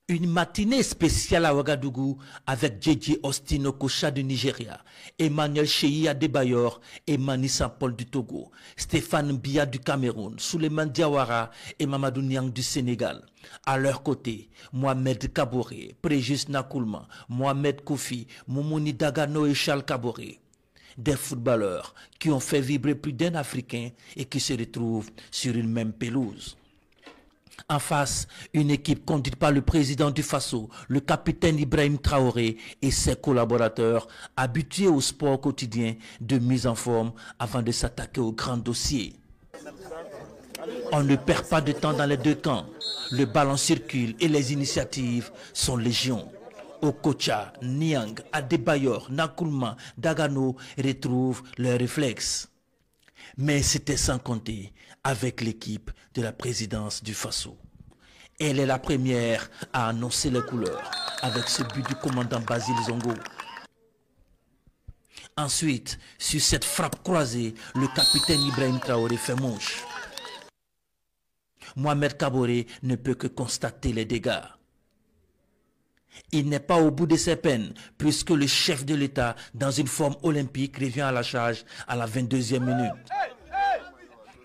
Une matinée spéciale à Ouagadougou avec JJ Austin Okocha du Nigeria, Emmanuel Cheyi Adebayor et Manissa Paul du Togo, Stéphane Biya du Cameroun, Souleymane Diawara et Mamadou Niang du Sénégal. À leur côté, Mohamed Kaboré, Préjus Nakoulman, Mohamed Koufi, Moumouni Dagano et Charles Kaboré. Des footballeurs qui ont fait vibrer plus d'un Africain et qui se retrouvent sur une même pelouse. En face, une équipe conduite par le président du Faso, le capitaine Ibrahim Traoré et ses collaborateurs habitués au sport quotidien de mise en forme avant de s'attaquer aux grands dossiers. On ne perd pas de temps dans les deux camps. Le ballon circule et les initiatives sont légion. Okocha, Niang, Adebayor, Nakoulman, Dagano retrouvent leurs réflexes. Mais c'était sans compter avec l'équipe de la présidence du Faso. Elle est la première à annoncer les couleurs avec ce but du commandant Basile Zongo. Ensuite, sur cette frappe croisée, le capitaine Ibrahim Traoré fait mouche. Mohamed Kaboré ne peut que constater les dégâts. Il n'est pas au bout de ses peines puisque le chef de l'État, dans une forme olympique, revient à la charge à la 22e minute.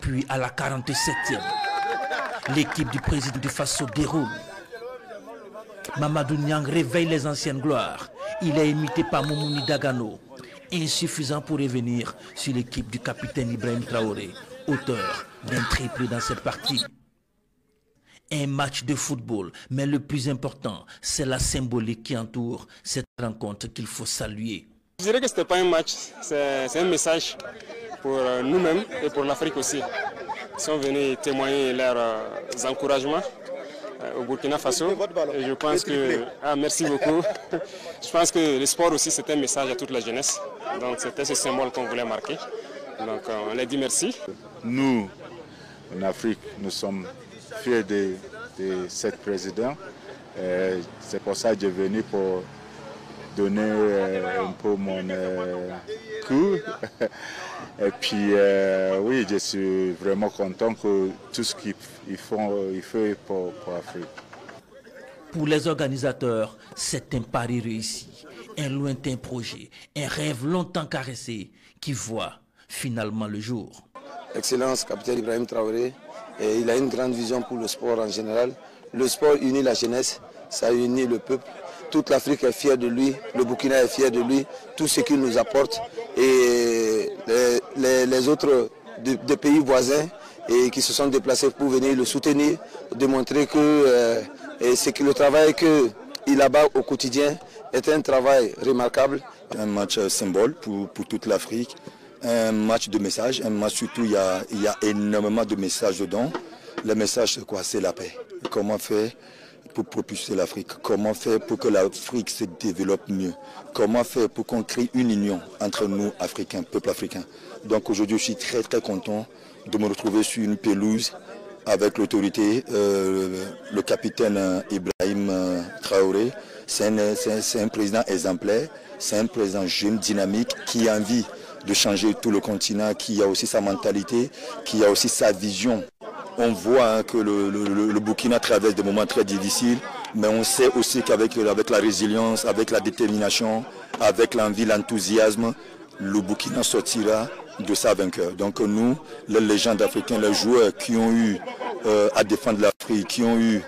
Puis à la 47e, l'équipe du président du Faso déroule. Mamadou Niang réveille les anciennes gloires. Il est imité par Moumouni Dagano. Insuffisant pour revenir sur l'équipe du capitaine Ibrahim Traoré, auteur d'un triplé dans cette partie. Un match de football, mais le plus important, c'est la symbolique qui entoure cette rencontre qu'il faut saluer. Je dirais que ce n'était pas un match, c'est un message pour nous-mêmes et pour l'Afrique aussi. Ils sont venus témoigner leurs encouragements au Burkina Faso. Et je pense que... merci beaucoup. Je pense que le sport aussi, c'est un message à toute la jeunesse. Donc c'était ce symbole qu'on voulait marquer. Donc on leur dit merci. Nous, en Afrique, nous sommes fiers de cette présidente. C'est pour ça que je suis venu pour donner un peu mon coup. Et puis, oui, je suis vraiment content que tout ce qu'il fait pour l'Afrique. Pour les organisateurs, c'est un pari réussi, un lointain projet, un rêve longtemps caressé qui voit finalement le jour. Excellence, capitaine Ibrahim Traoré, et il a une grande vision pour le sport en général. Le sport unit la jeunesse, ça unit le peuple. Toute l'Afrique est fière de lui, le Burkina est fier de lui, tout ce qu'il nous apporte. Et les autres des pays voisins et qui se sont déplacés pour venir le soutenir, démontrer que, le travail qu'il abat au quotidien est un travail remarquable. Un match symbole pour toute l'Afrique, un match de message, un match surtout il y a énormément de messages dedans. Le message c'est quoi? C'est la paix. Comment faire pour propulser l'Afrique? Comment faire pour que l'Afrique se développe mieux? Comment faire pour qu'on crée une union entre nous, Africains, peuple africain? Donc aujourd'hui, je suis très très content de me retrouver sur une pelouse avec l'autorité, le capitaine Ibrahim Traoré. C'est un président exemplaire, c'est un président jeune, dynamique, qui a envie de changer tout le continent, qui a aussi sa mentalité, qui a aussi sa vision. On voit que le Burkina traverse des moments très difficiles, mais on sait aussi qu'avec la résilience, avec la détermination, avec l'envie, l'enthousiasme, le Burkina sortira de sa vainqueur. Donc nous, les légendes africaines, les joueurs qui ont eu à défendre l'Afrique, qui ont eu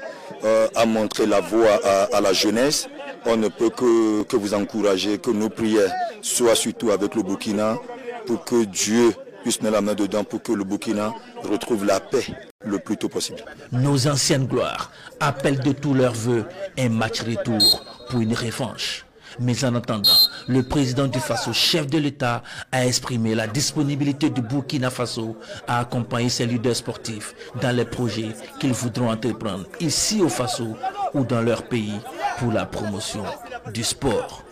à montrer la voie à la jeunesse, on ne peut que vous encourager, que nos prières soient surtout avec le Burkina, pour que Dieu puisse mettre la main dedans, pour que le Burkina retrouve la paix le plus tôt possible. Nos anciennes gloires appellent de tous leurs voeux un match retour pour une revanche. Mais en attendant, le président du Faso, chef de l'État, a exprimé la disponibilité du Burkina Faso à accompagner ses leaders sportifs dans les projets qu'ils voudront entreprendre ici au Faso ou dans leur pays pour la promotion du sport.